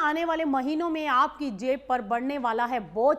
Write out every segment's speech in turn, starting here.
आने वाले महीनों में आपकी जेब पर बढ़ने वाला है बोझ।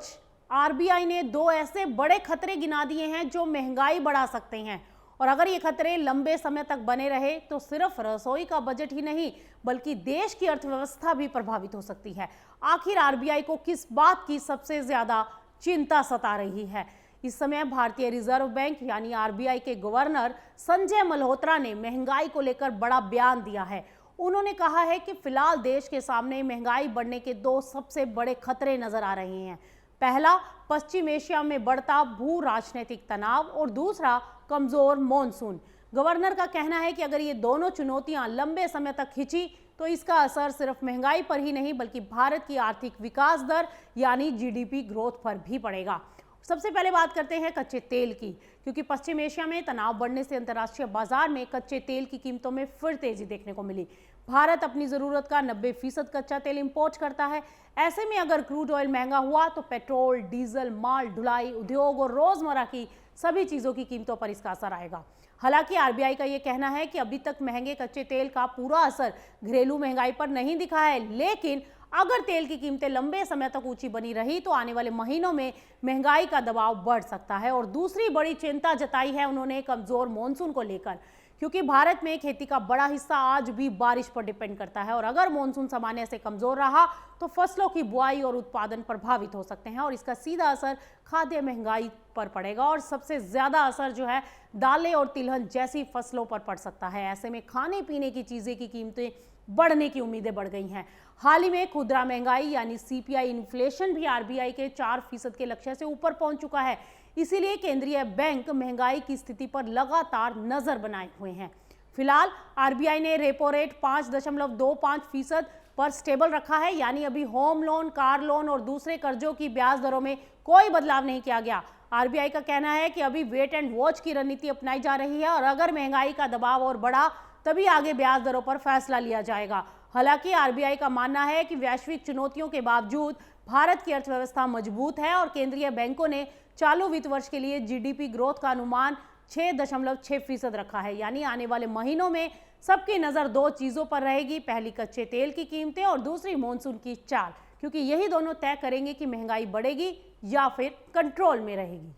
आरबीआई ने दो ऐसे बड़े खतरे गिना दिए हैं जो महंगाई बढ़ा सकते हैं, और अगर ये खतरे लंबे समय तक बने रहे तो सिर्फ रसोई का बजट ही नहीं बल्कि देश की अर्थव्यवस्था भी प्रभावित हो सकती है। आखिर आरबीआई को किस बात की सबसे ज्यादा चिंता सता रही है? इस समय भारतीय रिजर्व बैंक यानी आरबीआई के गवर्नर संजय मल्होत्रा ने महंगाई को लेकर बड़ा बयान दिया है। उन्होंने कहा है कि फिलहाल देश के सामने महंगाई बढ़ने के दो सबसे बड़े खतरे नजर आ रहे हैं। पहला, पश्चिम एशिया में बढ़ता भू राजनीतिक तनाव, और दूसरा, कमजोर मॉनसून। गवर्नर का कहना है कि अगर ये दोनों चुनौतियां लंबे समय तक खिंची तो इसका असर सिर्फ महंगाई पर ही नहीं बल्कि भारत की आर्थिक विकास दर यानी जीडीपी ग्रोथ पर भी पड़ेगा। सबसे पहले बात करते हैं कच्चे तेल की, क्योंकि पश्चिम एशिया में तनाव बढ़ने से अंतर्राष्ट्रीय बाजार में कच्चे तेल की कीमतों में फिर तेजी देखने को मिली। भारत अपनी जरूरत का 90% कच्चा तेल इंपोर्ट करता है। ऐसे में अगर क्रूड ऑयल महंगा हुआ तो पेट्रोल, डीजल, माल ढुलाई, उद्योग और रोजमर्रा की सभी चीजों की कीमतों पर इसका असर आएगा। हालांकि आरबीआई का यह कहना है कि अभी तक महंगे कच्चे तेल का पूरा असर घरेलू महंगाई पर नहीं दिखा है, लेकिन अगर तेल की कीमतें लंबे समय तक ऊंची बनी रही तो आने वाले महीनों में महंगाई का दबाव बढ़ सकता है। और दूसरी बड़ी चिंता जताई है उन्होंने कमजोर मॉनसून को लेकर, क्योंकि भारत में खेती का बड़ा हिस्सा आज भी बारिश पर डिपेंड करता है, और अगर मॉनसून सामान्य से कमजोर रहा तो फसलों की बुआई और उत्पादन प्रभावित हो सकते हैं, और इसका सीधा असर खाद्य महंगाई पर पड़ेगा। और सबसे ज्यादा असर जो है दालें और तिलहन जैसी फसलों पर पड़ सकता है। ऐसे में खाने पीने की चीजें की कीमतें बढ़ने की उम्मीदें बढ़ गई हैं। हाल ही में खुदरा महंगाई यानी सीपीआई इन्फ्लेशन भी आरबीआई के 4% के लक्ष्य से ऊपर पहुंच चुका है। इसीलिए केंद्रीय बैंक महंगाई की स्थिति पर लगातार नजर बनाए हुए हैं। फिलहाल आरबीआई ने रेपो रेट 5.25% पर स्टेबल रखा है, यानी अभी होम लोन, कार लोन और दूसरे कर्जों की ब्याज दरों में कोई बदलाव नहीं किया गया। आरबीआई का कहना है कि अभी वेट एंड वॉच की रणनीति अपनाई जा रही है, और अगर महंगाई का दबाव और बढ़ा तभी आगे ब्याज दरों पर फैसला लिया जाएगा। हालांकि आरबीआई का मानना है कि वैश्विक चुनौतियों के बावजूद भारत की अर्थव्यवस्था मजबूत है, और केंद्रीय बैंकों ने चालू वित्त वर्ष के लिए जीडीपी ग्रोथ का अनुमान 6.6% रखा है। यानी आने वाले महीनों में सबकी नजर दो चीजों पर रहेगी, पहली कच्चे तेल की कीमतें और दूसरी मॉनसून की चाल, क्योंकि यही दोनों तय करेंगे कि महंगाई बढ़ेगी या फिर कंट्रोल में रहेगी।